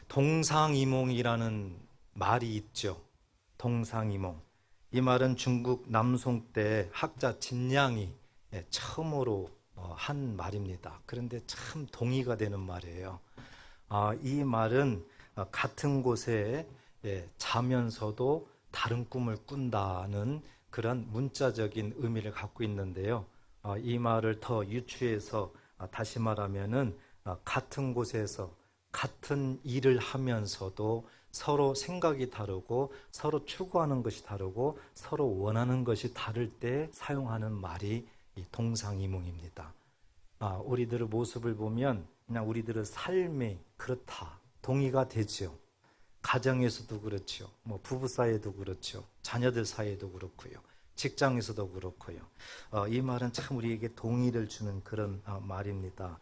동상이몽이라는 말이 있죠. 동상이몽. 이 말은 중국 남송 때 학자 진양이 처음으로 한 말입니다. 그런데 참 동의가 되는 말이에요. 이 말은 같은 곳에 자면서도 다른 꿈을 꾼다는 그런 문자적인 의미를 갖고 있는데요. 이 말을 더 유추해서 다시 말하면은 같은 곳에서 같은 일을 하면서도 서로 생각이 다르고 서로 추구하는 것이 다르고 서로 원하는 것이 다를 때 사용하는 말이 이 동상이몽입니다. 우리들의 모습을 보면 그냥 우리들의 삶이 그렇다 동의가 되죠. 가정에서도 그렇죠. 뭐 부부 사이에도 그렇죠. 자녀들 사이에도 그렇고요. 직장에서도 그렇고요. 이 말은 참 우리에게 동의를 주는 그런 말입니다.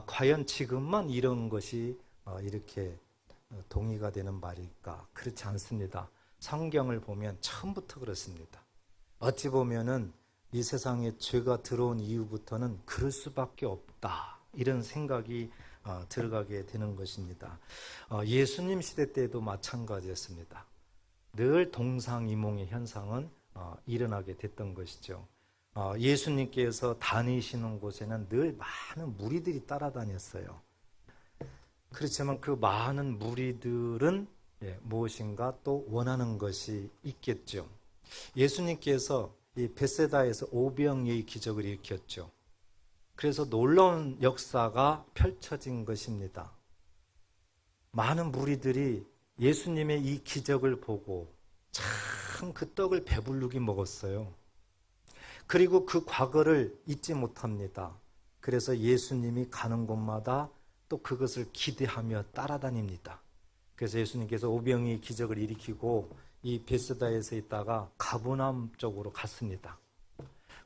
과연 지금만 이런 것이 이렇게 동의가 되는 말일까? 그렇지 않습니다. 성경을 보면 처음부터 그렇습니다. 어찌 보면은 이 세상에 죄가 들어온 이후부터는 그럴 수밖에 없다. 이런 생각이 들어가게 되는 것입니다. 예수님 시대 때도 마찬가지였습니다. 늘 동상이몽의 현상은 일어나게 됐던 것이죠. 예수님께서 다니시는 곳에는 늘 많은 무리들이 따라다녔어요. 그렇지만 그 많은 무리들은 무엇인가 또 원하는 것이 있겠죠. 예수님께서 이 벳세다에서 오병이의 기적을 일으켰죠. 그래서 놀라운 역사가 펼쳐진 것입니다. 많은 무리들이 예수님의 이 기적을 보고 참 그 떡을 배부르게 먹었어요. 그리고 그 과거를 잊지 못합니다. 그래서 예수님이 가는 곳마다 또 그것을 기대하며 따라다닙니다. 그래서 예수님께서 오병이의 기적을 일으키고 이 벳세다에서 있다가 가버나움 쪽으로 갔습니다.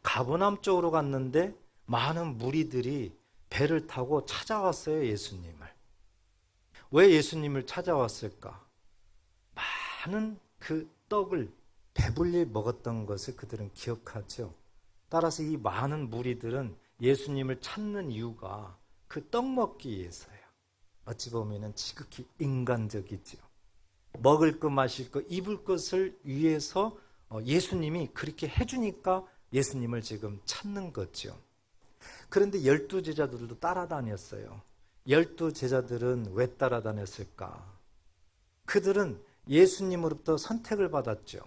가버나움 쪽으로 갔는데 많은 무리들이 배를 타고 찾아왔어요, 예수님을. 왜 예수님을 찾아왔을까? 많은 그 떡을 배불리 먹었던 것을 그들은 기억하죠. 따라서 이 많은 무리들은 예수님을 찾는 이유가 그 떡 먹기 위해서예요. 어찌 보면 지극히 인간적이죠. 먹을 것, 마실 것, 입을 것을 위해서 예수님이 그렇게 해주니까 예수님을 지금 찾는 거죠. 그런데 12제자들도 따라다녔어요. 12제자들은 왜 따라다녔을까? 그들은 예수님으로부터 선택을 받았죠.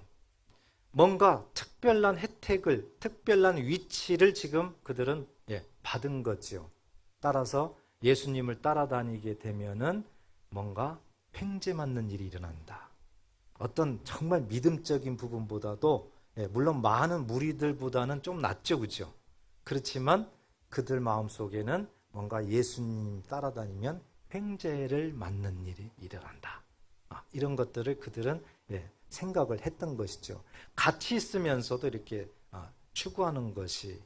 뭔가 특별한 혜택을, 특별한 위치를 지금 그들은 받은 거죠. 따라서 예수님을 따라다니게 되면은 뭔가 횡재 맞는 일이 일어난다. 어떤 정말 믿음적인 부분보다도 물론 많은 무리들보다는 좀 낫죠, 그죠? 그렇지만 그들 마음속에는 뭔가 예수님 따라다니면 횡재를 맞는 일이 일어난다. 이런 것들을 그들은 생각을 했던 것이죠. 같이 있으면서도 이렇게 추구하는 것이,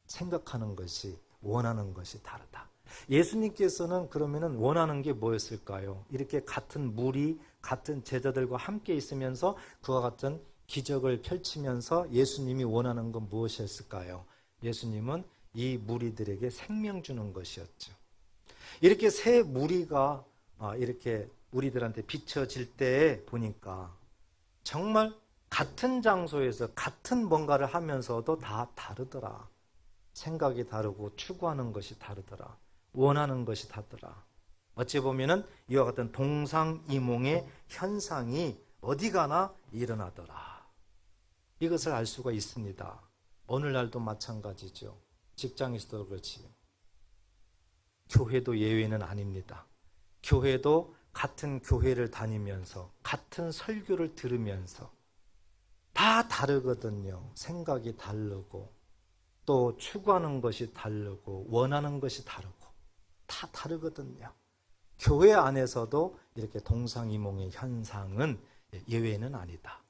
생각하는 것이, 원하는 것이 다르다. 예수님께서는 그러면은 원하는 게 뭐였을까요? 이렇게 같은 무리, 같은 제자들과 함께 있으면서 그와 같은 기적을 펼치면서 예수님이 원하는 건 무엇이었을까요? 예수님은 이 무리들에게 생명 주는 것이었죠. 이렇게 세 무리가 이렇게 우리들한테 비춰질 때 보니까 정말 같은 장소에서 같은 뭔가를 하면서도 다 다르더라. 생각이 다르고 추구하는 것이 다르더라. 원하는 것이 다르더라. 어찌 보면은 이와 같은 동상이몽의 현상이 어디 가나 일어나더라. 이것을 알 수가 있습니다. 오늘날도 마찬가지죠. 직장에서도 그렇지요. 교회도 예외는 아닙니다. 교회도 같은 교회를 다니면서 같은 설교를 들으면서 다 다르거든요. 생각이 다르고 또 추구하는 것이 다르고 원하는 것이 다르고 다 다르거든요. 교회 안에서도 이렇게 동상이몽의 현상은 예외는 아니다.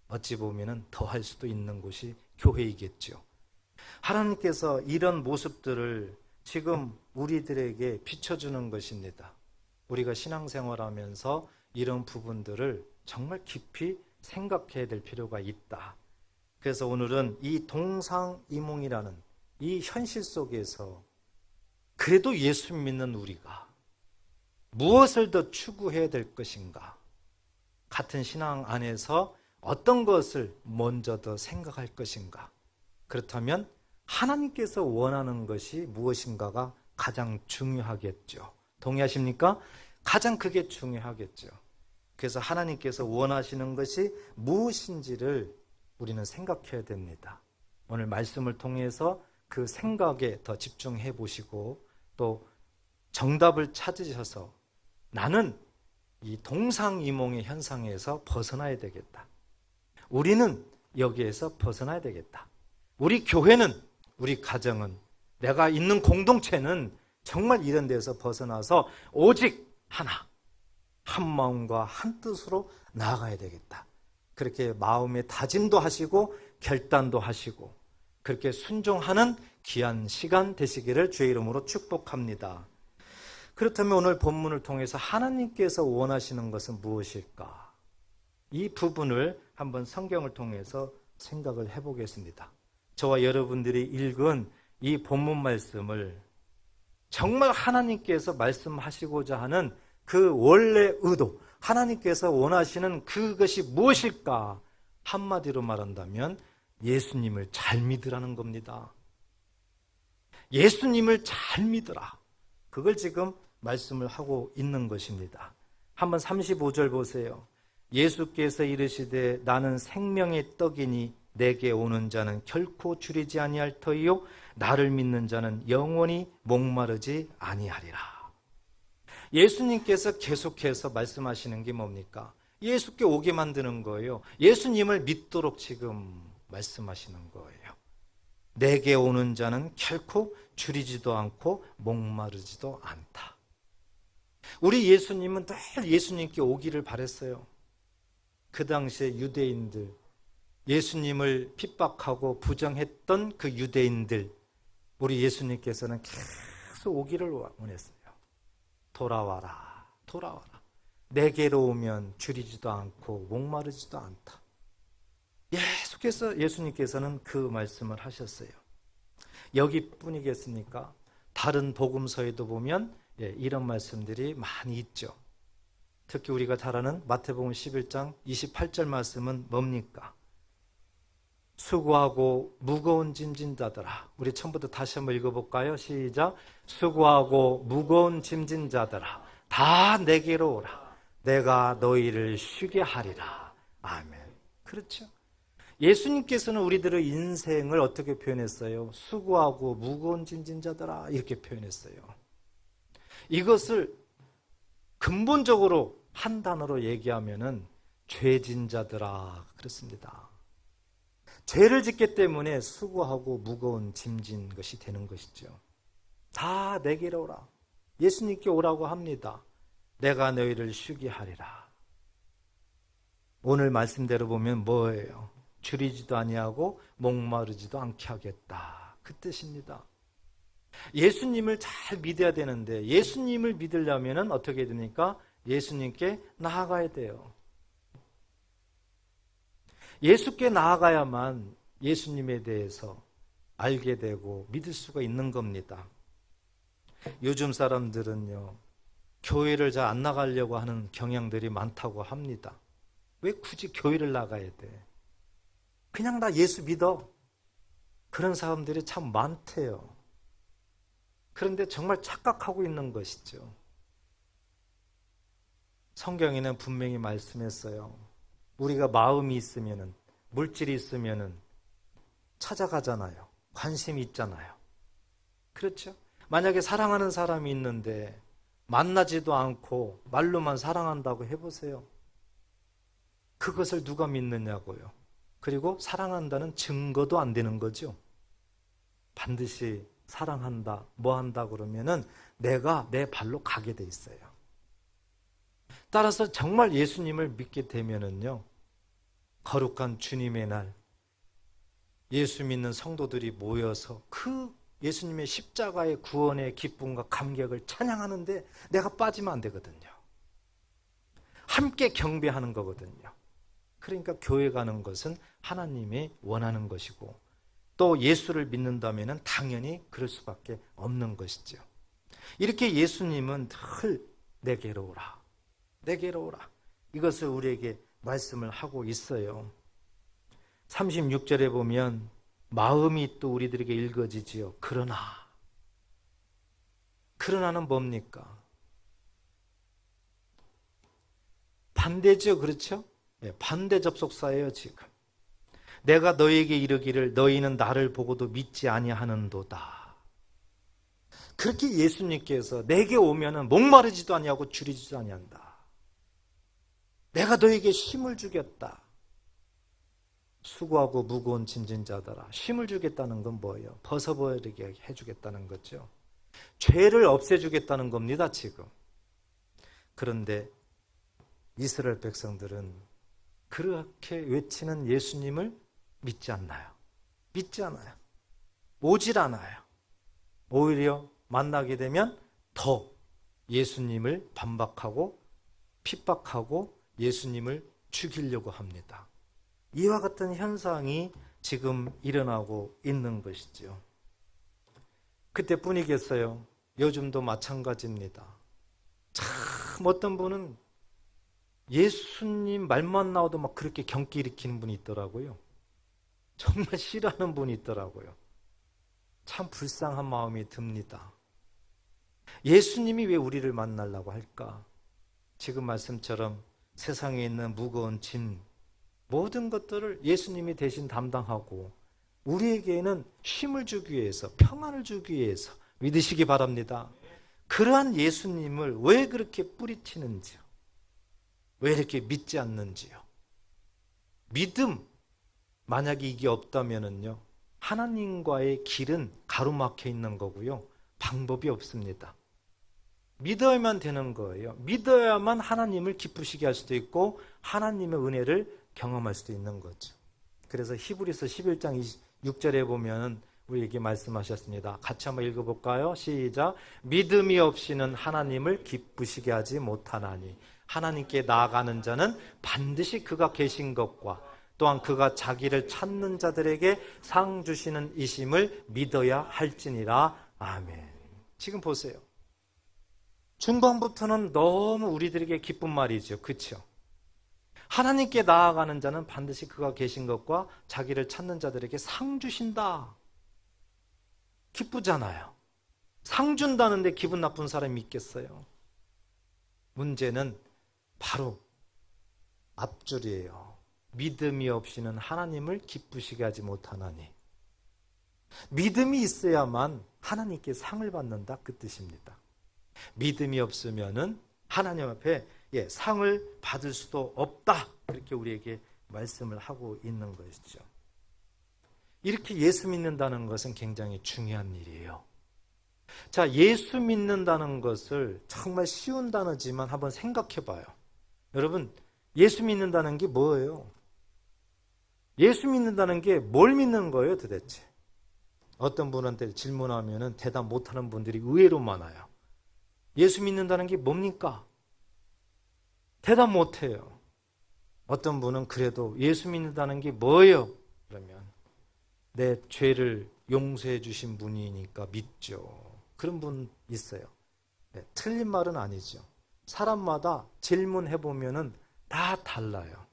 어찌 보면 더 할 수도 있는 곳이 교회이겠죠. 하나님께서 이런 모습들을 지금 우리들에게 비춰주는 것입니다. 우리가 신앙생활하면서 이런 부분들을 정말 깊이 생각해야 될 필요가 있다. 그래서 오늘은 이 동상이몽이라는 이 현실 속에서 그래도 예수 믿는 우리가 무엇을 더 추구해야 될 것인가? 같은 신앙 안에서 어떤 것을 먼저 더 생각할 것인가? 그렇다면 하나님께서 원하는 것이 무엇인가가 가장 중요하겠죠. 동의하십니까? 가장 그게 중요하겠죠. 그래서 하나님께서 원하시는 것이 무엇인지를 우리는 생각해야 됩니다. 오늘 말씀을 통해서 그 생각에 더 집중해 보시고 또 정답을 찾으셔서 나는 이 동상이몽의 현상에서 벗어나야 되겠다. 우리는 여기에서 벗어나야 되겠다. 우리 교회는, 우리 가정은, 내가 있는 공동체는 정말 이런 데서 벗어나서 오직 하나, 한 마음과 한 뜻으로 나아가야 되겠다. 그렇게 마음의 다짐도 하시고 결단도 하시고 그렇게 순종하는 귀한 시간 되시기를 주의 이름으로 축복합니다. 그렇다면 오늘 본문을 통해서 하나님께서 원하시는 것은 무엇일까? 이 부분을 한번 성경을 통해서 생각을 해보겠습니다. 저와 여러분들이 읽은 이 본문 말씀을 정말 하나님께서 말씀하시고자 하는 그 원래 의도, 하나님께서 원하시는 그것이 무엇일까? 한마디로 말한다면 예수님을 잘 믿으라는 겁니다. 예수님을 잘 믿으라. 그걸 지금 말씀을 하고 있는 것입니다. 한번 35절 보세요. 예수께서 이르시되 나는 생명의 떡이니 내게 오는 자는 결코 줄이지 아니할 터이요 나를 믿는 자는 영원히 목마르지 아니하리라. 예수님께서 계속해서 말씀하시는 게 뭡니까? 예수께 오게 만드는 거예요. 예수님을 믿도록 지금 말씀하시는 거예요. 내게 오는 자는 결코 줄이지도 않고 목마르지도 않다. 우리 예수님은 늘 예수님께 오기를 바랬어요. 그 당시에 유대인들, 예수님을 핍박하고 부정했던 그 유대인들, 우리 예수님께서는 계속 오기를 원했어요. 돌아와라, 돌아와라. 내게로 오면 줄이지도 않고 목마르지도 않다. 계속해서 예수님께서는 그 말씀을 하셨어요. 여기뿐이겠습니까? 다른 복음서에도 보면 이런 말씀들이 많이 있죠. 특히 우리가 잘 아는 마태복음 11장 28절 말씀은 뭡니까? 수고하고 무거운 짐진 자들아. 우리 처음부터 다시 한번 읽어볼까요? 시작. 수고하고 무거운 짐진 자들아 다 내게로 오라. 내가 너희를 쉬게 하리라. 아멘. 그렇죠. 예수님께서는 우리들의 인생을 어떻게 표현했어요? 수고하고 무거운 짐진 자들아 이렇게 표현했어요. 이것을 근본적으로 한 단어로 얘기하면은 죄진 자들아 그렇습니다. 죄를 짓기 때문에 수고하고 무거운 짐진 것이 되는 것이죠. 다 내게로 오라. 예수님께 오라고 합니다. 내가 너희를 쉬게 하리라. 오늘 말씀대로 보면 뭐예요? 줄이지도 아니하고 목마르지도 않게 하겠다. 그 뜻입니다. 예수님을 잘 믿어야 되는데 예수님을 믿으려면 어떻게 됩니까? 예수님께 나아가야 돼요. 예수께 나아가야만 예수님에 대해서 알게 되고 믿을 수가 있는 겁니다. 요즘 사람들은요, 교회를 잘 안 나가려고 하는 경향들이 많다고 합니다. 왜 굳이 교회를 나가야 돼? 그냥 나 예수 믿어. 그런 사람들이 참 많대요. 그런데 정말 착각하고 있는 것이죠. 성경에는 분명히 말씀했어요. 우리가 마음이 있으면은, 물질이 있으면은 찾아가잖아요. 관심이 있잖아요. 그렇죠? 만약에 사랑하는 사람이 있는데 만나지도 않고 말로만 사랑한다고 해보세요. 그것을 누가 믿느냐고요. 그리고 사랑한다는 증거도 안 되는 거죠. 반드시 사랑한다, 뭐 한다 그러면은 내가 내 발로 가게 돼 있어요. 따라서 정말 예수님을 믿게 되면은요, 거룩한 주님의 날, 예수 믿는 성도들이 모여서 그 예수님의 십자가의 구원의 기쁨과 감격을 찬양하는데 내가 빠지면 안 되거든요. 함께 경배하는 거거든요. 그러니까 교회 가는 것은 하나님이 원하는 것이고 또 예수를 믿는다면 당연히 그럴 수밖에 없는 것이죠. 이렇게 예수님은 늘 내게로 오라. 내게로 오라. 이것을 우리에게 말씀을 하고 있어요. 36절에 보면 마음이 또 우리들에게 읽어지지요. 그러나는 뭡니까? 반대죠. 그렇죠? 반대 접속사예요. 지금 내가 너에게 이르기를 너희는 나를 보고도 믿지 아니하는도다. 그렇게 예수님께서 내게 오면은 목마르지도 아니하고 줄이지도 아니한다. 내가 너에게 힘을 주겠다. 수고하고 무거운 짐진 자들아. 힘을 주겠다는 건 뭐예요? 벗어버리게 해주겠다는 거죠. 죄를 없애주겠다는 겁니다. 지금. 그런데 이스라엘 백성들은 그렇게 외치는 예수님을 믿지 않나요? 믿지 않아요. 오질 않아요. 오히려 만나게 되면 더 예수님을 반박하고 핍박하고 예수님을 죽이려고 합니다. 이와 같은 현상이 지금 일어나고 있는 것이죠. 그때뿐이겠어요? 요즘도 마찬가지입니다. 참 어떤 분은 예수님 말만 나와도 막 그렇게 경기 일으키는 분이 있더라고요. 정말 싫어하는 분이 있더라고요. 참 불쌍한 마음이 듭니다. 예수님이 왜 우리를 만나려고 할까? 지금 말씀처럼 세상에 있는 무거운 짐, 모든 것들을 예수님이 대신 담당하고 우리에게는 힘을 주기 위해서, 평안을 주기 위해서 믿으시기 바랍니다. 그러한 예수님을 왜 그렇게 뿌리치는지요? 왜 이렇게 믿지 않는지요? 믿음, 만약에 이게 없다면요, 하나님과의 길은 가로막혀 있는 거고요, 방법이 없습니다. 믿어야만 되는 거예요. 믿어야만 하나님을 기쁘시게 할 수도 있고 하나님의 은혜를 경험할 수도 있는 거죠. 그래서 히브리서 11장 6절에 보면 우리에게 말씀하셨습니다. 같이 한번 읽어볼까요? 시작. 믿음이 없이는 하나님을 기쁘시게 하지 못하나니 하나님께 나아가는 자는 반드시 그가 계신 것과 또한 그가 자기를 찾는 자들에게 상 주시는 이심을 믿어야 할지니라. 아멘. 지금 보세요. 중반부터는 너무 우리들에게 기쁜 말이죠. 그렇죠? 하나님께 나아가는 자는 반드시 그가 계신 것과 자기를 찾는 자들에게 상 주신다. 기쁘잖아요. 상 준다는데 기분 나쁜 사람이 있겠어요? 문제는 바로 앞줄이에요. 믿음이 없이는 하나님을 기쁘시게 하지 못하나니. 믿음이 있어야만 하나님께 상을 받는다, 그 뜻입니다. 믿음이 없으면은 하나님 앞에 상을 받을 수도 없다, 그렇게 우리에게 말씀을 하고 있는 것이죠. 이렇게 예수 믿는다는 것은 굉장히 중요한 일이에요. 자, 예수 믿는다는 것을 정말 쉬운 단어지만 한번 생각해 봐요. 여러분, 예수 믿는다는 게 뭐예요? 예수 믿는다는 게 뭘 믿는 거예요, 도대체? 어떤 분한테 질문하면 대답 못하는 분들이 의외로 많아요. 예수 믿는다는 게 뭡니까? 대답 못해요. 어떤 분은 그래도 예수 믿는다는 게 뭐예요? 그러면 내 죄를 용서해 주신 분이니까 믿죠. 그런 분 있어요. 틀린 말은 아니죠. 사람마다 질문해 보면은 다 달라요.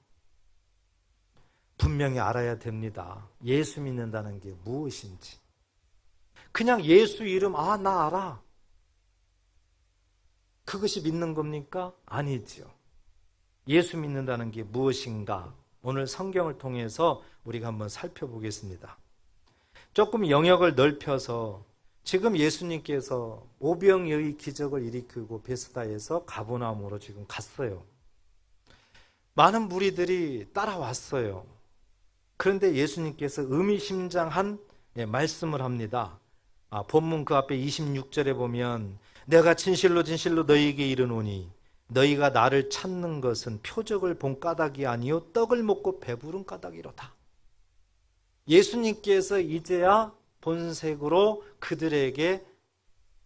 분명히 알아야 됩니다. 예수 믿는다는 게 무엇인지. 그냥 예수 이름, 나 알아. 그것이 믿는 겁니까? 아니죠. 예수 믿는다는 게 무엇인가? 오늘 성경을 통해서 우리가 한번 살펴보겠습니다. 조금 영역을 넓혀서 지금 예수님께서 오병이의 기적을 일으키고 베스다에서 가버나움으로 지금 갔어요. 많은 무리들이 따라왔어요. 그런데 예수님께서 의미심장한 말씀을 합니다. 본문 그 앞에 26절에 보면 내가 진실로 진실로 너희에게 이르노니 너희가 나를 찾는 것은 표적을 본 까닭이 아니요 떡을 먹고 배부른 까닭이로다. 예수님께서 이제야 본색으로 그들에게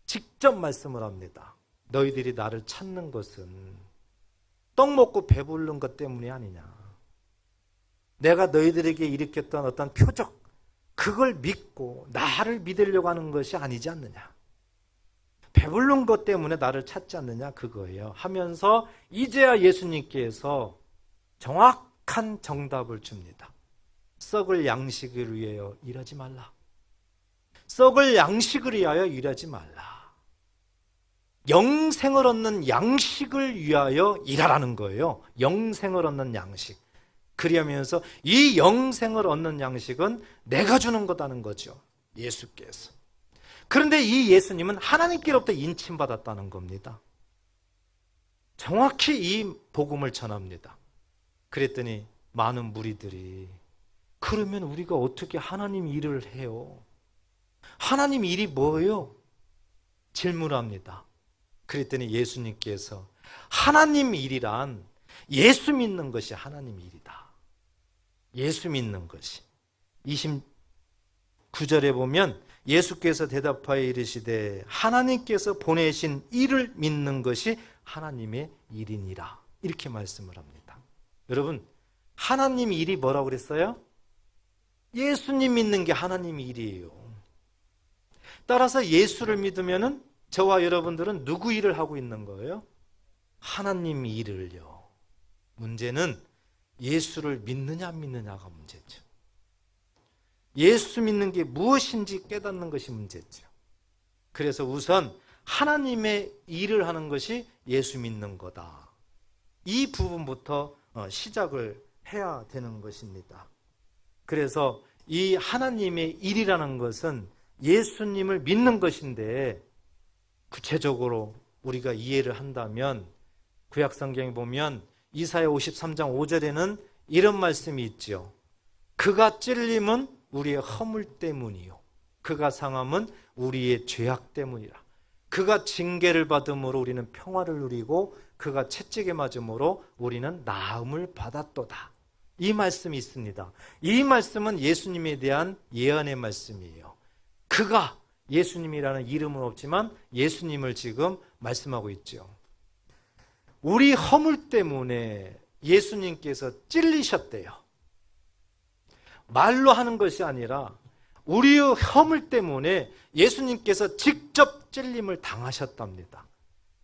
직접 말씀을 합니다. 너희들이 나를 찾는 것은 떡 먹고 배부른 것 때문이 아니냐. 내가 너희들에게 일으켰던 어떤 표적, 그걸 믿고 나를 믿으려고 하는 것이 아니지 않느냐. 배부른 것 때문에 나를 찾지 않느냐 그거예요. 하면서 이제야 예수님께서 정확한 정답을 줍니다. 썩을 양식을 위하여 일하지 말라. 썩을 양식을 위하여 일하지 말라. 영생을 얻는 양식을 위하여 일하라는 거예요. 영생을 얻는 양식. 그리하면서 이 영생을 얻는 양식은 내가 주는 거다는 거죠. 예수께서. 그런데 이 예수님은 하나님께로부터 인침받았다는 겁니다. 정확히 이 복음을 전합니다. 그랬더니 많은 무리들이 그러면 우리가 어떻게 하나님 일을 해요? 하나님 일이 뭐예요? 질문합니다. 그랬더니 예수님께서 하나님 일이란 예수 믿는 것이 하나님 일이다. 예수 믿는 것이. 29절에 보면 예수께서 대답하여 이르시되 하나님께서 보내신 일을 믿는 것이 하나님의 일이니라. 이렇게 말씀을 합니다. 여러분, 하나님 일이 뭐라고 그랬어요? 예수님 믿는 게 하나님 일이에요. 따라서 예수를 믿으면은 저와 여러분들은 누구 일을 하고 있는 거예요? 하나님 일을요. 문제는 예수를 믿느냐 안 믿느냐가 문제죠. 예수 믿는 게 무엇인지 깨닫는 것이 문제죠. 그래서 우선 하나님의 일을 하는 것이 예수 믿는 거다. 이 부분부터 시작을 해야 되는 것입니다. 그래서 이 하나님의 일이라는 것은 예수님을 믿는 것인데 구체적으로 우리가 이해를 한다면 구약성경에 보면 이사야 53장 5절에는 이런 말씀이 있죠. 그가 찔림은 우리의 허물 때문이요 그가 상함은 우리의 죄악 때문이라. 그가 징계를 받음으로 우리는 평화를 누리고 그가 채찍에 맞음으로 우리는 나음을 받았도다. 이 말씀이 있습니다. 이 말씀은 예수님에 대한 예언의 말씀이에요. 그가 예수님이라는 이름은 없지만 예수님을 지금 말씀하고 있죠. 우리 허물 때문에 예수님께서 찔리셨대요. 말로 하는 것이 아니라 우리의 허물 때문에 예수님께서 직접 찔림을 당하셨답니다.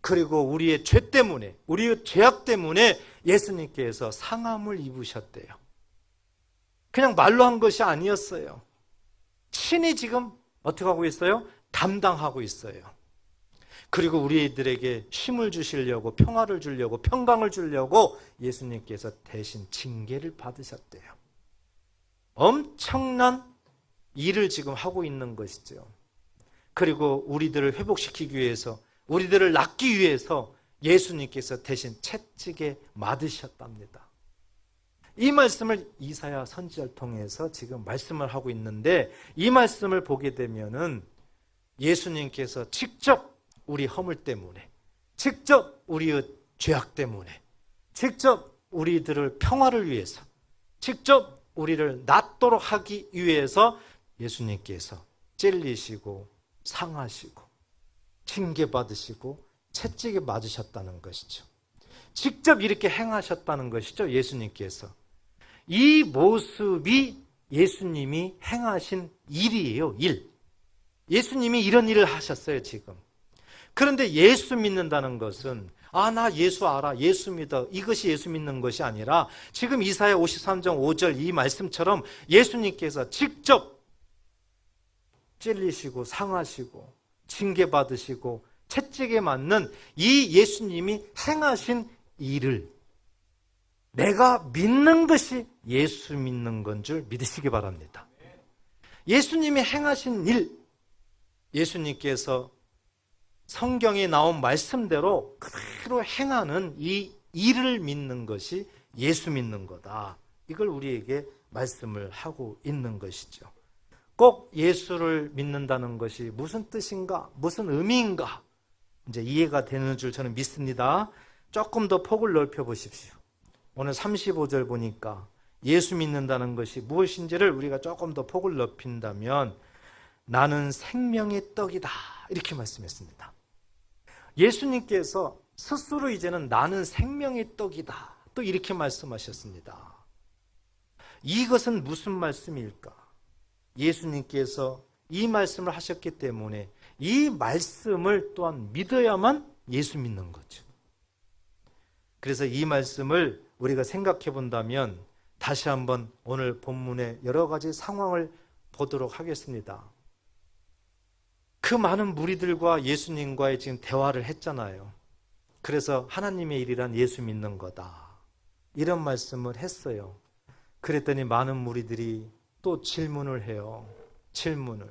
그리고 우리의 죄 때문에, 우리의 죄악 때문에 예수님께서 상함을 입으셨대요. 그냥 말로 한 것이 아니었어요. 친히 지금 어떻게 하고 있어요? 담당하고 있어요. 그리고 우리들에게 힘을 주시려고, 평화를 주려고, 평강을 주려고 예수님께서 대신 징계를 받으셨대요. 엄청난 일을 지금 하고 있는 것이죠. 그리고 우리들을 회복시키기 위해서, 우리들을 낫기 위해서 예수님께서 대신 채찍에 맞으셨답니다. 이 말씀을 이사야 선지자를 통해서 지금 말씀을 하고 있는데, 이 말씀을 보게 되면은 예수님께서 직접 우리 허물 때문에, 직접 우리의 죄악 때문에, 직접 우리들을 평화를 위해서, 직접 우리를 낫도록 하기 위해서 예수님께서 찔리시고 상하시고 징계받으시고 채찍에 맞으셨다는 것이죠. 직접 이렇게 행하셨다는 것이죠. 예수님께서. 이 모습이 예수님이 행하신 일이에요. 일. 예수님이 이런 일을 하셨어요. 지금. 그런데 예수 믿는다는 것은 나 예수 알아, 예수 믿어, 이것이 예수 믿는 것이 아니라 지금 이사야 53장 5절 이 말씀처럼 예수님께서 직접 찔리시고 상하시고 징계받으시고 채찍에 맞는 이 예수님이 행하신 일을 내가 믿는 것이 예수 믿는 건 줄 믿으시기 바랍니다. 예수님이 행하신 일, 예수님께서 성경에 나온 말씀대로 그대로 행하는 이 일을 믿는 것이 예수 믿는 거다. 이걸 우리에게 말씀을 하고 있는 것이죠. 꼭 예수를 믿는다는 것이 무슨 뜻인가, 무슨 의미인가 이제 이해가 되는 줄 저는 믿습니다. 조금 더 폭을 넓혀 보십시오. 오늘 35절 보니까 예수 믿는다는 것이 무엇인지를 우리가 조금 더 폭을 넓힌다면 나는 생명의 떡이다 이렇게 말씀했습니다. 예수님께서 스스로 이제는 나는 생명의 떡이다 또 이렇게 말씀하셨습니다. 이것은 무슨 말씀일까? 예수님께서 이 말씀을 하셨기 때문에 이 말씀을 또한 믿어야만 예수 믿는 거죠. 그래서 이 말씀을 우리가 생각해 본다면 다시 한번 오늘 본문의 여러 가지 상황을 보도록 하겠습니다. 그 많은 무리들과 예수님과의 지금 대화를 했잖아요. 그래서 하나님의 일이란 예수 믿는 거다, 이런 말씀을 했어요. 그랬더니 많은 무리들이 또 질문을 해요. 질문을.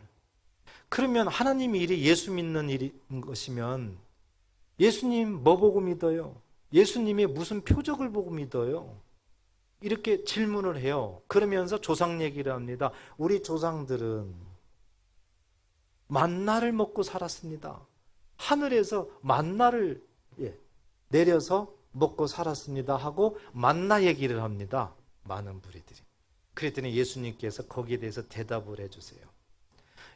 그러면 하나님의 일이 예수 믿는 일인 것이면 예수님 뭐 보고 믿어요? 예수님이 무슨 표적을 보고 믿어요? 이렇게 질문을 해요. 그러면서 조상 얘기를 합니다. 우리 조상들은 만나를 먹고 살았습니다. 하늘에서 만나를 내려서 먹고 살았습니다 하고 만나 얘기를 합니다. 많은 무리들이. 그랬더니 예수님께서 거기에 대해서 대답을 해주세요.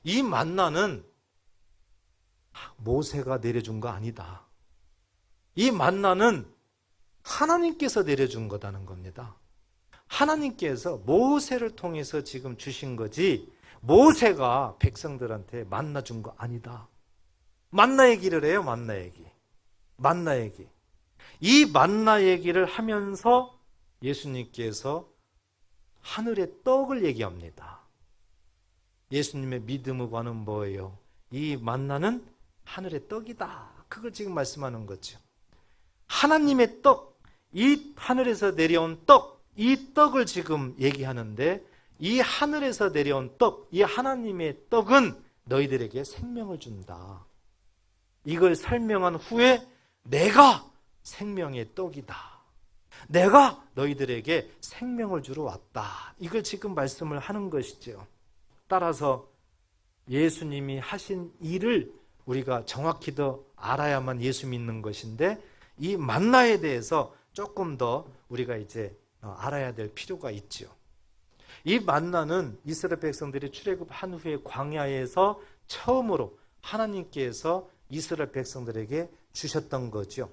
이 만나는 모세가 내려준 거 아니다. 이 만나는 하나님께서 내려준 거다는 겁니다. 하나님께서 모세를 통해서 지금 주신 거지 모세가 백성들한테 만나 준 거 아니다. 만나 얘기를 해요. 만나 얘기. 만나 얘기. 이 만나 얘기를 하면서 예수님께서 하늘의 떡을 얘기합니다. 예수님의 믿음의 관은 뭐예요? 이 만나는 하늘의 떡이다. 그걸 지금 말씀하는 거죠. 하나님의 떡, 이 하늘에서 내려온 떡, 이 떡을 지금 얘기하는데 이 하늘에서 내려온 떡, 이 하나님의 떡은 너희들에게 생명을 준다. 이걸 설명한 후에 내가 생명의 떡이다. 내가 너희들에게 생명을 주러 왔다. 이걸 지금 말씀을 하는 것이죠. 따라서 예수님이 하신 일을 우리가 정확히 더 알아야만 예수 믿는 것인데 이 만나에 대해서 조금 더 우리가 이제 알아야 될 필요가 있죠. 이 만나는 이스라엘 백성들이 출애굽한 후에 광야에서 처음으로 하나님께서 이스라엘 백성들에게 주셨던 거죠.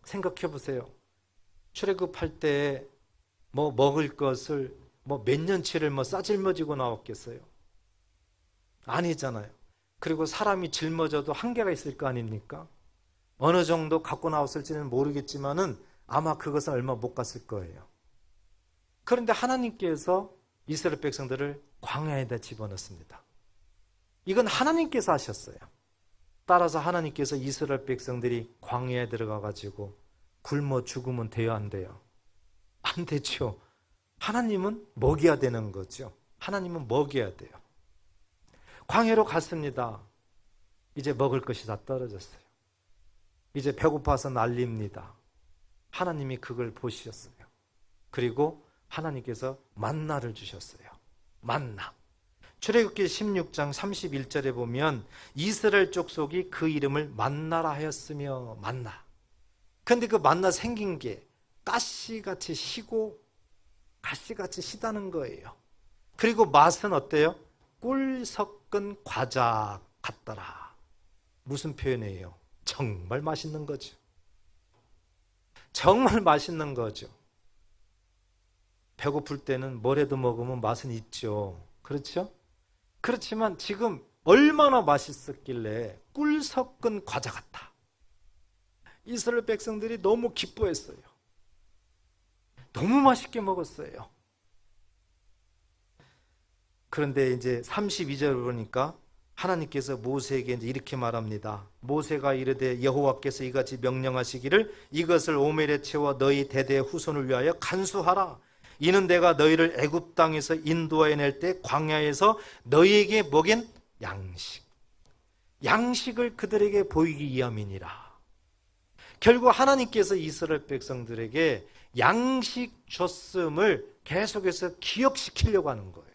생각해 보세요. 출애굽할 때 뭐 먹을 것을 뭐 몇 년치를 뭐 싸질머지고 나왔겠어요? 아니잖아요. 그리고 사람이 짊어져도 한계가 있을 거 아닙니까? 어느 정도 갖고 나왔을지는 모르겠지만은 아마 그것은 얼마 못 갔을 거예요. 그런데 하나님께서 이스라엘 백성들을 광야에다 집어넣습니다. 이건 하나님께서 하셨어요. 따라서 하나님께서 이스라엘 백성들이 광야에 들어가 가지고 굶어 죽으면 돼요, 안 돼요? 안 되죠. 하나님은 먹여야 되는 거죠. 하나님은 먹여야 돼요. 광야로 갔습니다. 이제 먹을 것이 다 떨어졌어요. 이제 배고파서 난립니다. 하나님이 그걸 보셨어요. 그리고 하나님께서 만나를 주셨어요. 만나. 출애굽기 16장 31절에 보면 이스라엘 족속이 그 이름을 만나라 하였으며 만나. 그런데 그 만나 생긴 게 가시같이 시고 가시같이 시다는 거예요. 그리고 맛은 어때요? 꿀 섞은 과자 같더라. 무슨 표현이에요? 정말 맛있는 거죠. 정말 맛있는 거죠. 배고플 때는 뭐라도 먹으면 맛은 있죠. 그렇죠? 그렇지만 지금 얼마나 맛있었길래 꿀 섞은 과자 같다. 이스라엘 백성들이 너무 기뻐했어요. 너무 맛있게 먹었어요. 그런데 이제 32절을 보니까 하나님께서 모세에게 이제 이렇게 말합니다. 모세가 이르되 여호와께서 이같이 명령하시기를 이것을 오멜에 채워 너희 대대의 후손을 위하여 간수하라. 이는 내가 너희를 애굽 땅에서 인도하여 낼 때 광야에서 너희에게 먹인 양식. 양식을 그들에게 보이기 위함이니라. 결국 하나님께서 이스라엘 백성들에게 양식 줬음을 계속해서 기억시키려고 하는 거예요.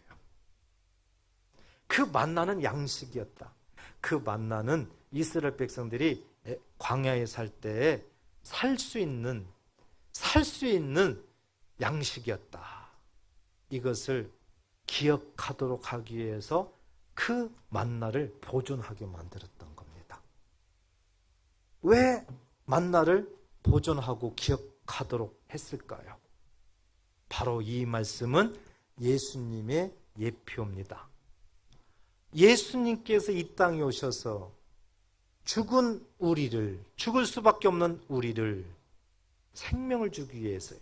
그 만나는 양식이었다. 그 만나는 이스라엘 백성들이 광야에 살 때 살 수 있는 양식이었다. 이것을 기억하도록 하기 위해서 그 만나를 보존하게 만들었던 겁니다. 왜 만나를 보존하고 기억하도록 했을까요? 바로 이 말씀은 예수님의 예표입니다. 예수님께서 이 땅에 오셔서 죽은 우리를, 죽을 수밖에 없는 우리를 생명을 주기 위해서요,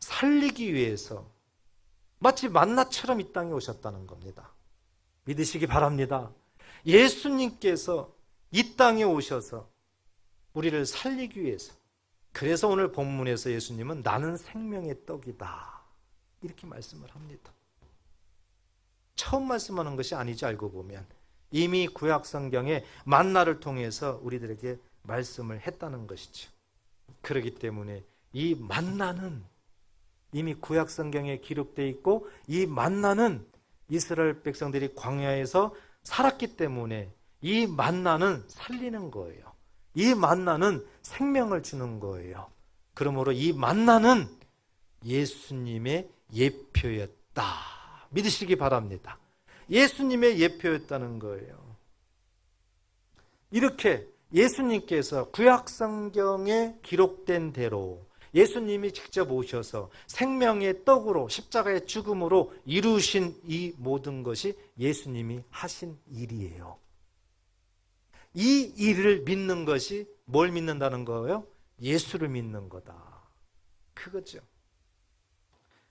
살리기 위해서 마치 만나처럼 이 땅에 오셨다는 겁니다. 믿으시기 바랍니다. 예수님께서 이 땅에 오셔서 우리를 살리기 위해서, 그래서 오늘 본문에서 예수님은 나는 생명의 떡이다 이렇게 말씀을 합니다. 처음 말씀하는 것이 아니지, 알고 보면 이미 구약 성경에 만나를 통해서 우리들에게 말씀을 했다는 것이죠. 그렇기 때문에 이 만나는 이미 구약 성경에 기록되어 있고, 이 만나는 이스라엘 백성들이 광야에서 살았기 때문에 이 만나는 살리는 거예요. 이 만나는 생명을 주는 거예요. 그러므로 이 만나는 예수님의 예표였다 믿으시기 바랍니다. 예수님의 예표였다는 거예요. 이렇게 예수님께서 구약 성경에 기록된 대로 예수님이 직접 오셔서 생명의 떡으로 십자가의 죽음으로 이루신 이 모든 것이 예수님이 하신 일이에요. 이 일을 믿는 것이 뭘 믿는다는 거예요? 예수를 믿는 거다, 그거죠.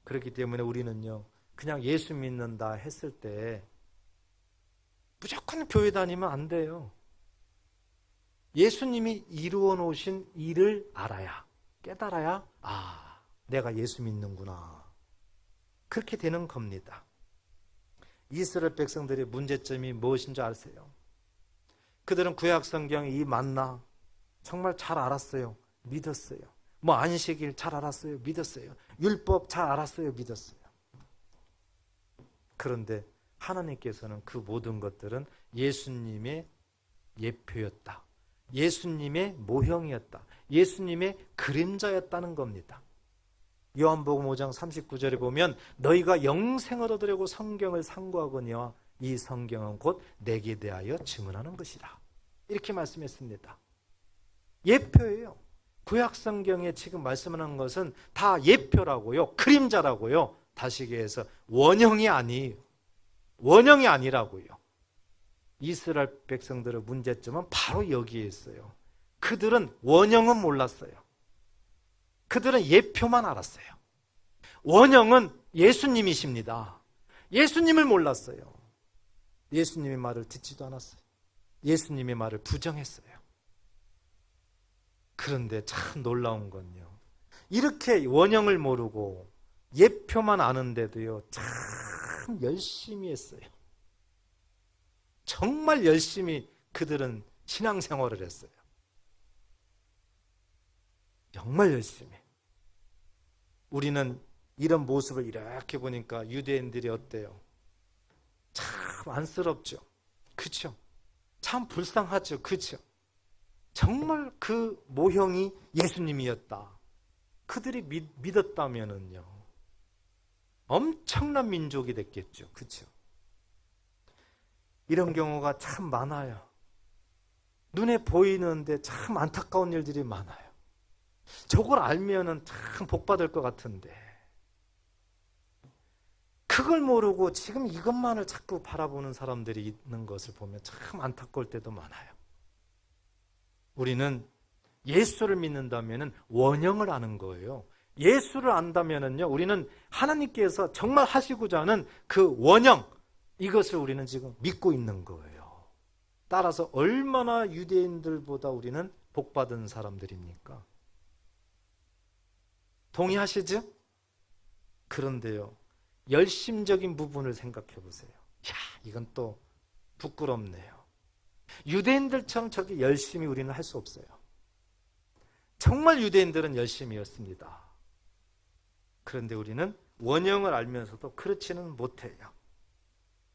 그렇기 때문에 우리는요, 그냥 예수 믿는다 했을 때 무조건 교회 다니면 안 돼요. 예수님이 이루어 놓으신 일을 알아야, 깨달아야, 아, 내가 예수 믿는구나, 그렇게 되는 겁니다. 이스라엘 백성들의 문제점이 무엇인 줄 아세요? 그들은 구약 성경의 이 만나 정말 잘 알았어요, 믿었어요. 뭐 안식일 잘 알았어요, 믿었어요. 율법 잘 알았어요, 믿었어요. 그런데 하나님께서는 그 모든 것들은 예수님의 예표였다, 예수님의 모형이었다, 예수님의 그림자였다는 겁니다. 요한복음 5장 39절에 보면 너희가 영생을 얻으려고 성경을 상고하거니와 이 성경은 곧 내게 대하여 증언하는 것이다, 이렇게 말씀했습니다. 예표예요. 구약 성경에 지금 말씀하는 것은 다 예표라고요, 그림자라고요. 다시게 해서 원형이 아니에요. 원형이 아니라고요. 이스라엘 백성들의 문제점은 바로 여기에 있어요. 그들은 원형은 몰랐어요. 그들은 예표만 알았어요. 원형은 예수님이십니다. 예수님을 몰랐어요. 예수님의 말을 듣지도 않았어요. 예수님의 말을 부정했어요. 그런데 참 놀라운 건요, 이렇게 원형을 모르고 예표만 아는데도요, 참 열심히 했어요. 정말 열심히 그들은 신앙생활을 했어요. 정말 열심히. 우리는 이런 모습을 이렇게 보니까 유대인들이 어때요? 참 안쓰럽죠. 그렇죠? 참 불쌍하죠. 그렇죠? 정말 그 모형이 예수님이었다. 그들이 믿었다면은요, 엄청난 민족이 됐겠죠. 그렇죠? 이런 경우가 참 많아요. 눈에 보이는데 참 안타까운 일들이 많아요. 저걸 알면은 참 복받을 것 같은데 그걸 모르고 지금 이것만을 자꾸 바라보는 사람들이 있는 것을 보면 참 안타까울 때도 많아요. 우리는 예수를 믿는다면 원형을 아는 거예요. 예수를 안다면은요, 우리는 하나님께서 정말 하시고자 하는 그 원형, 이것을 우리는 지금 믿고 있는 거예요. 따라서 얼마나 유대인들보다 우리는 복받은 사람들입니까? 동의하시죠? 그런데요, 열심적인 부분을 생각해 보세요. 야, 이건 또 부끄럽네요. 유대인들처럼 저렇게 열심히 우리는 할 수 없어요. 정말 유대인들은 열심히였습니다. 그런데 우리는 원형을 알면서도 그렇지는 못해요.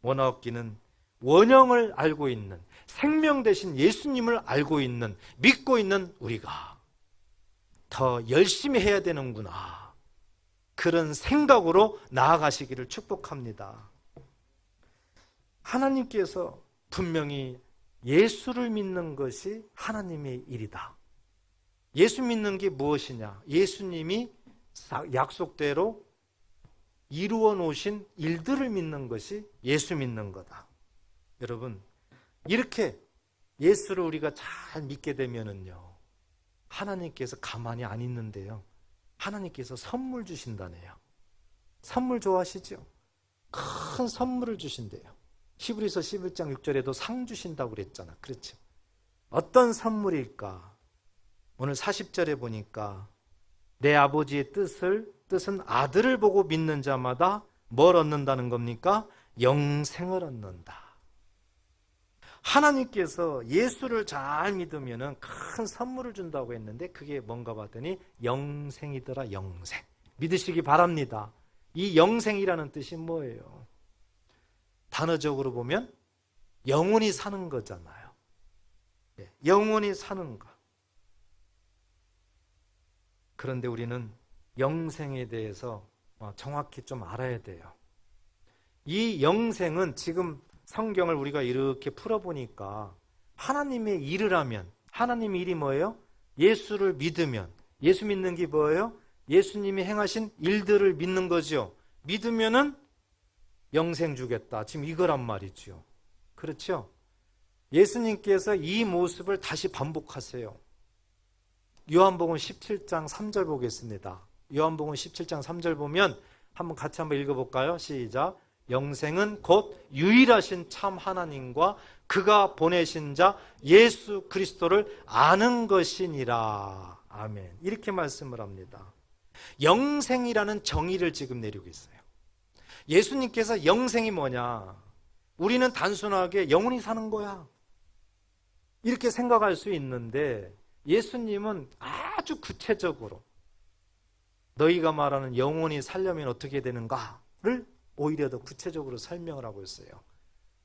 원하옵기는 원형을 알고 있는, 생명 되신 예수님을 알고 있는, 믿고 있는 우리가 더 열심히 해야 되는구나, 그런 생각으로 나아가시기를 축복합니다. 하나님께서 분명히 예수를 믿는 것이 하나님의 일이다. 예수 믿는 게 무엇이냐? 예수님이 약속대로 이루어 놓으신 일들을 믿는 것이 예수 믿는 거다. 여러분, 이렇게 예수를 우리가 잘 믿게 되면은요, 하나님께서 가만히 안 있는데요, 하나님께서 선물 주신다네요. 선물 좋아하시죠? 큰 선물을 주신대요. 히브리서 11장 6절에도 상 주신다고 그랬잖아. 그렇죠? 어떤 선물일까? 오늘 40절에 보니까 내 아버지의 뜻은 아들을 보고 믿는 자마다 뭘 얻는다는 겁니까? 영생을 얻는다. 하나님께서 예수를 잘 믿으면 큰 선물을 준다고 했는데 그게 뭔가 봤더니 영생이더라. 영생. 믿으시기 바랍니다. 이 영생이라는 뜻이 뭐예요? 단어적으로 보면 영원히 사는 거잖아요. 영원히 사는 거. 그런데 우리는 영생에 대해서 정확히 좀 알아야 돼요. 이 영생은 지금 성경을 우리가 이렇게 풀어보니까 하나님의 일을 하면, 하나님의 일이 뭐예요? 예수를 믿으면, 예수 믿는 게 뭐예요? 예수님이 행하신 일들을 믿는 거죠. 믿으면은 영생 주겠다. 지금 이거란 말이죠. 그렇죠? 예수님께서 이 모습을 다시 반복하세요. 요한복음 17장 3절 보겠습니다. 요한복음 17장 3절 보면 같이 한번 읽어볼까요? 시작. 영생은 곧 유일하신 참 하나님과 그가 보내신 자 예수 그리스도를 아는 것이니라. 아멘. 이렇게 말씀을 합니다. 영생이라는 정의를 지금 내리고 있어요. 예수님께서 영생이 뭐냐? 우리는 단순하게 영원히 사는 거야, 이렇게 생각할 수 있는데 예수님은 아주 구체적으로 너희가 말하는 영원히 살려면 어떻게 되는가를 오히려 더 구체적으로 설명을 하고 있어요.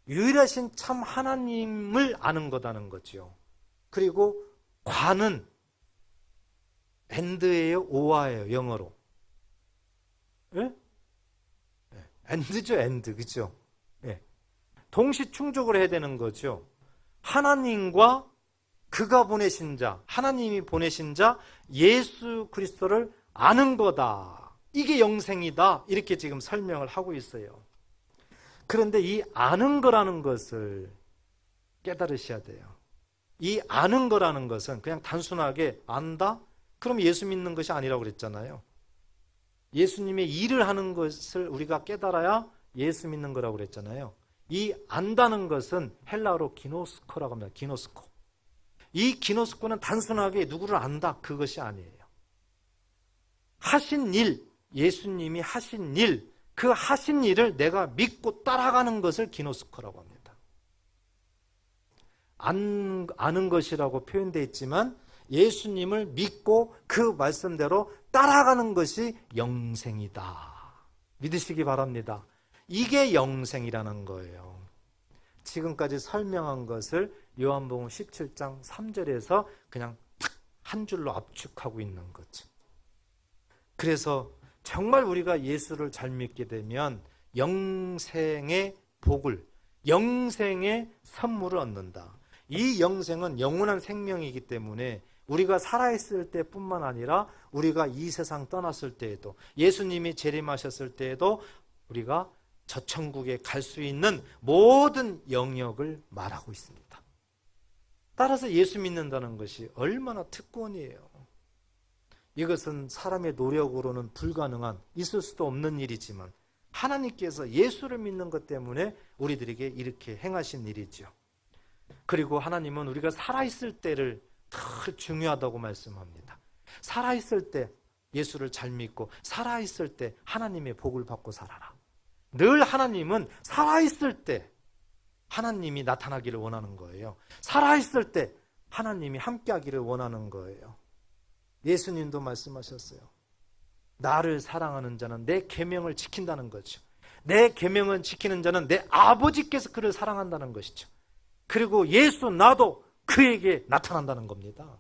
유일하신 참 하나님을 아는 거다는 거죠. 그리고 과는 and예요, or예요, 영어로? 예? and죠, and. 그죠? 예. 동시 충족을 해야 되는 거죠. 하나님과 그가 보내신 자, 하나님이 보내신 자 예수 그리스도를 아는 거다. 이게 영생이다. 이렇게 지금 설명을 하고 있어요. 그런데 이 아는 거라는 것을 깨달으셔야 돼요. 이 아는 거라는 것은 그냥 단순하게 안다? 그럼 예수 믿는 것이 아니라고 그랬잖아요. 예수님의 일을 하는 것을 우리가 깨달아야 예수 믿는 거라고 그랬잖아요. 이 안다는 것은 헬라어로 기노스코라고 합니다. 기노스코. 이 기노스코는 단순하게 누구를 안다, 그것이 아니에요. 하신 일, 예수님이 하신 일, 그 하신 일을 내가 믿고 따라가는 것을 기노스코라고 합니다. 아는 것이라고 표현되어 있지만 예수님을 믿고 그 말씀대로 따라가는 것이 영생이다. 믿으시기 바랍니다. 이게 영생이라는 거예요. 지금까지 설명한 것을 요한복음 17장 3절에서 그냥 탁 한 줄로 압축하고 있는 거죠. 그래서 정말 우리가 예수를 잘 믿게 되면 영생의 복을, 영생의 선물을 얻는다. 이 영생은 영원한 생명이기 때문에 우리가 살아있을 때뿐만 아니라 우리가 이 세상 떠났을 때에도, 예수님이 재림하셨을 때에도 우리가 저 천국에 갈 수 있는 모든 영역을 말하고 있습니다. 따라서 예수 믿는다는 것이 얼마나 특권이에요. 이것은 사람의 노력으로는 불가능한, 있을 수도 없는 일이지만 하나님께서 예수를 믿는 것 때문에 우리들에게 이렇게 행하신 일이죠. 그리고 하나님은 우리가 살아있을 때를 더 중요하다고 말씀합니다. 살아있을 때 예수를 잘 믿고 살아있을 때 하나님의 복을 받고 살아라. 늘 하나님은 살아있을 때 하나님이 나타나기를 원하는 거예요. 살아있을 때 하나님이 함께하기를 원하는 거예요. 예수님도 말씀하셨어요. 나를 사랑하는 자는 내 계명을 지킨다는 거죠. 내 계명을 지키는 자는 내 아버지께서 그를 사랑한다는 것이죠. 그리고 예수 나도 그에게 나타난다는 겁니다.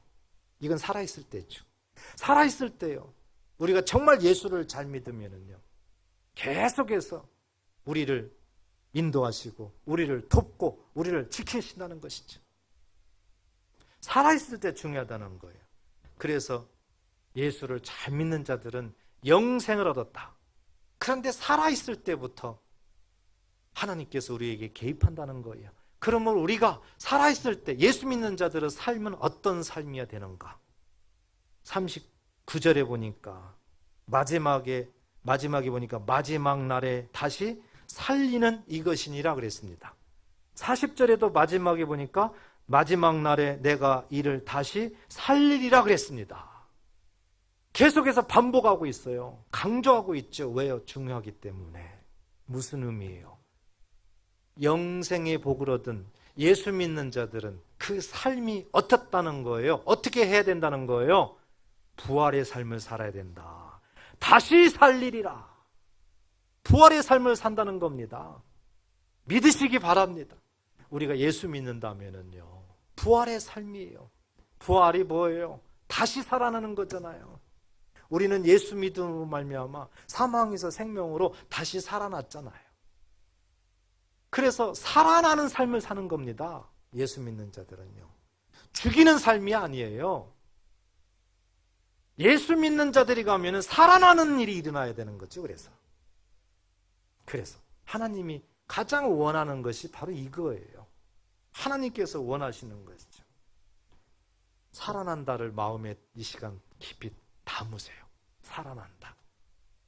이건 살아있을 때죠. 살아있을 때요, 우리가 정말 예수를 잘 믿으면요, 계속해서 우리를 인도하시고 우리를 돕고 우리를 지키신다는 것이죠. 살아있을 때 중요하다는 거예요. 그래서 예수를 잘 믿는 자들은 영생을 얻었다. 그런데 살아있을 때부터 하나님께서 우리에게 개입한다는 거예요. 그러면 우리가 살아있을 때 예수 믿는 자들의 삶은 어떤 삶이어야 되는가? 39절에 보니까 마지막에 보니까 마지막 날에 다시 살리는 이것이니라 그랬습니다. 40절에도 마지막에 보니까 마지막 날에 내가 이를 다시 살리리라 그랬습니다. 계속해서 반복하고 있어요. 강조하고 있죠. 왜요? 중요하기 때문에. 무슨 의미예요? 영생의 복을 얻은 예수 믿는 자들은 그 삶이 어떻다는 거예요? 어떻게 해야 된다는 거예요? 부활의 삶을 살아야 된다. 다시 살리리라. 부활의 삶을 산다는 겁니다. 믿으시기 바랍니다. 우리가 예수 믿는다면요, 부활의 삶이에요. 부활이 뭐예요? 다시 살아나는 거잖아요. 우리는 예수 믿음으로 말미암아 사망에서 생명으로 다시 살아났잖아요. 그래서 살아나는 삶을 사는 겁니다. 예수 믿는 자들은요. 죽이는 삶이 아니에요. 예수 믿는 자들이 가면은 살아나는 일이 일어나야 되는 거죠. 그래서 하나님이 가장 원하는 것이 바로 이거예요. 하나님께서 원하시는 것이죠. 살아난다를 마음에 이 시간 깊이 담으세요. 살아난다.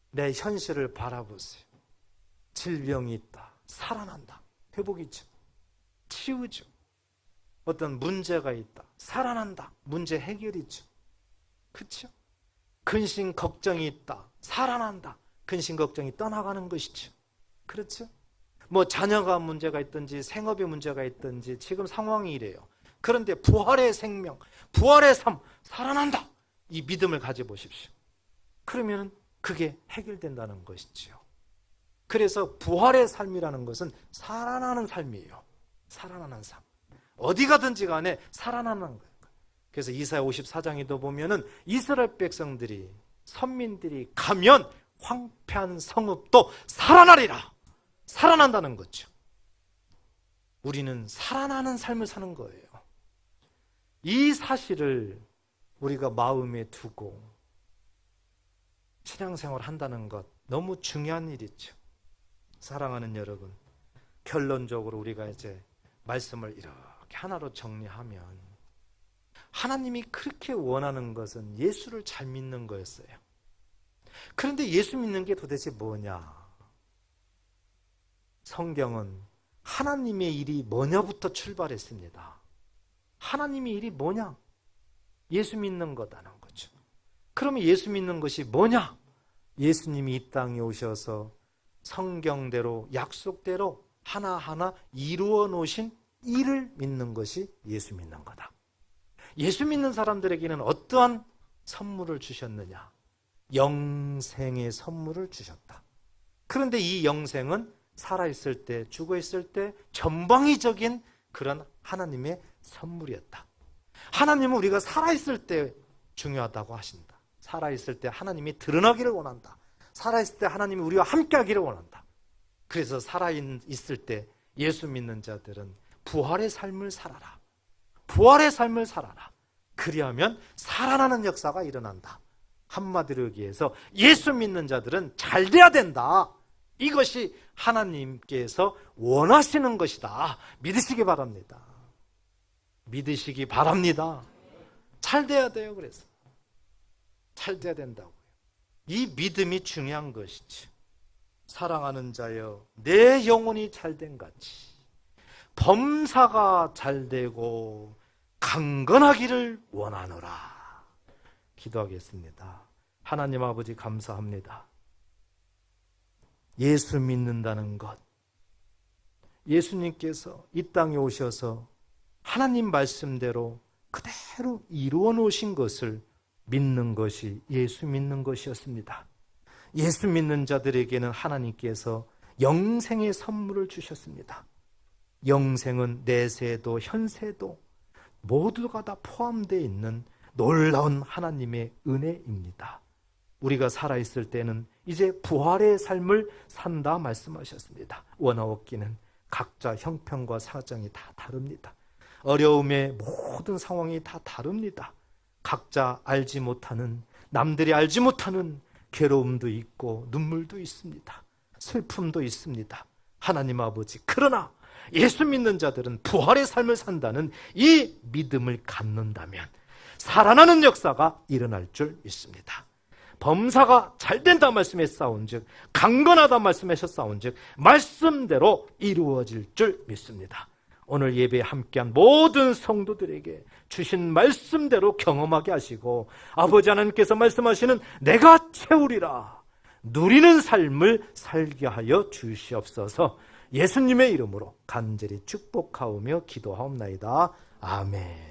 내 현실을 바라보세요. 질병이 있다. 살아난다. 회복이죠. 치유죠. 어떤 문제가 있다. 살아난다. 문제 해결이죠. 그렇죠? 근심 걱정이 있다. 살아난다. 근심 걱정이 떠나가는 것이죠. 그렇죠? 뭐 자녀가 문제가 있든지 생업에 문제가 있든지 지금 상황이 이래요. 그런데 부활의 생명, 부활의 삶, 살아난다. 이 믿음을 가져보십시오. 그러면 그게 해결된다는 것이죠. 그래서 부활의 삶이라는 것은 살아나는 삶이에요. 살아나는 삶. 어디 가든지 간에 살아나는 거예요. 그래서 이사야 54장에도 보면은 이스라엘 백성들이, 선민들이 가면 황폐한 성읍도 살아나리라. 살아난다는 거죠. 우리는 살아나는 삶을 사는 거예요. 이 사실을 우리가 마음에 두고 신앙생활을 한다는 것 너무 중요한 일이죠. 사랑하는 여러분, 결론적으로 우리가 이제 말씀을 이렇게 하나로 정리하면 하나님이 그렇게 원하는 것은 예수를 잘 믿는 거였어요. 그런데 예수 믿는 게 도대체 뭐냐? 성경은 하나님의 일이 뭐냐부터 출발했습니다. 하나님의 일이 뭐냐? 예수 믿는 거다는 거죠. 그러면 예수 믿는 것이 뭐냐? 예수님이 이 땅에 오셔서 성경대로 약속대로 하나하나 이루어 놓으신 일을 믿는 것이 예수 믿는 거다. 예수 믿는 사람들에게는 어떠한 선물을 주셨느냐? 영생의 선물을 주셨다. 그런데 이 영생은 살아있을 때, 죽어있을 때 전방위적인 그런 하나님의 선물이었다. 하나님은 우리가 살아있을 때 중요하다고 하신다. 살아있을 때 하나님이 드러나기를 원한다. 살아있을 때 하나님이 우리와 함께 하기를 원한다. 그래서 살아있을 때 예수 믿는 자들은 부활의 삶을 살아라. 부활의 삶을 살아라. 그리하면 살아나는 역사가 일어난다. 한마디로 얘기해서 예수 믿는 자들은 잘 돼야 된다. 이것이 하나님께서 원하시는 것이다. 믿으시기 바랍니다. 믿으시기 바랍니다. 잘 돼야 돼요. 그래서 잘 돼야 된다고요. 이 믿음이 중요한 것이죠. 사랑하는 자여, 내 영혼이 잘된 같이 범사가 잘되고 강건하기를 원하노라. 기도하겠습니다. 하나님 아버지 감사합니다. 예수 믿는다는 것, 예수님께서 이 땅에 오셔서 하나님 말씀대로 그대로 이루어 놓으신 것을 믿는 것이 예수 믿는 것이었습니다. 예수 믿는 자들에게는 하나님께서 영생의 선물을 주셨습니다. 영생은 내세도 현세도 모두가 다 포함되어 있는 놀라운 하나님의 은혜입니다. 우리가 살아있을 때는 이제 부활의 삶을 산다 말씀하셨습니다. 원하옵기는 각자 형편과 사정이 다 다릅니다. 어려움의 모든 상황이 다 다릅니다. 각자 알지 못하는, 남들이 알지 못하는 괴로움도 있고 눈물도 있습니다. 슬픔도 있습니다. 하나님 아버지, 그러나 예수 믿는 자들은 부활의 삶을 산다는 이 믿음을 갖는다면 살아나는 역사가 일어날 줄 믿습니다. 범사가 잘된다 말씀했사온즉 강건하다 말씀하셨사온즉 말씀대로 이루어질 줄 믿습니다. 오늘 예배에 함께한 모든 성도들에게 주신 말씀대로 경험하게 하시고 아버지 하나님께서 말씀하시는 내가 채우리라 누리는 삶을 살게 하여 주시옵소서. 예수님의 이름으로 간절히 축복하오며 기도하옵나이다. 아멘.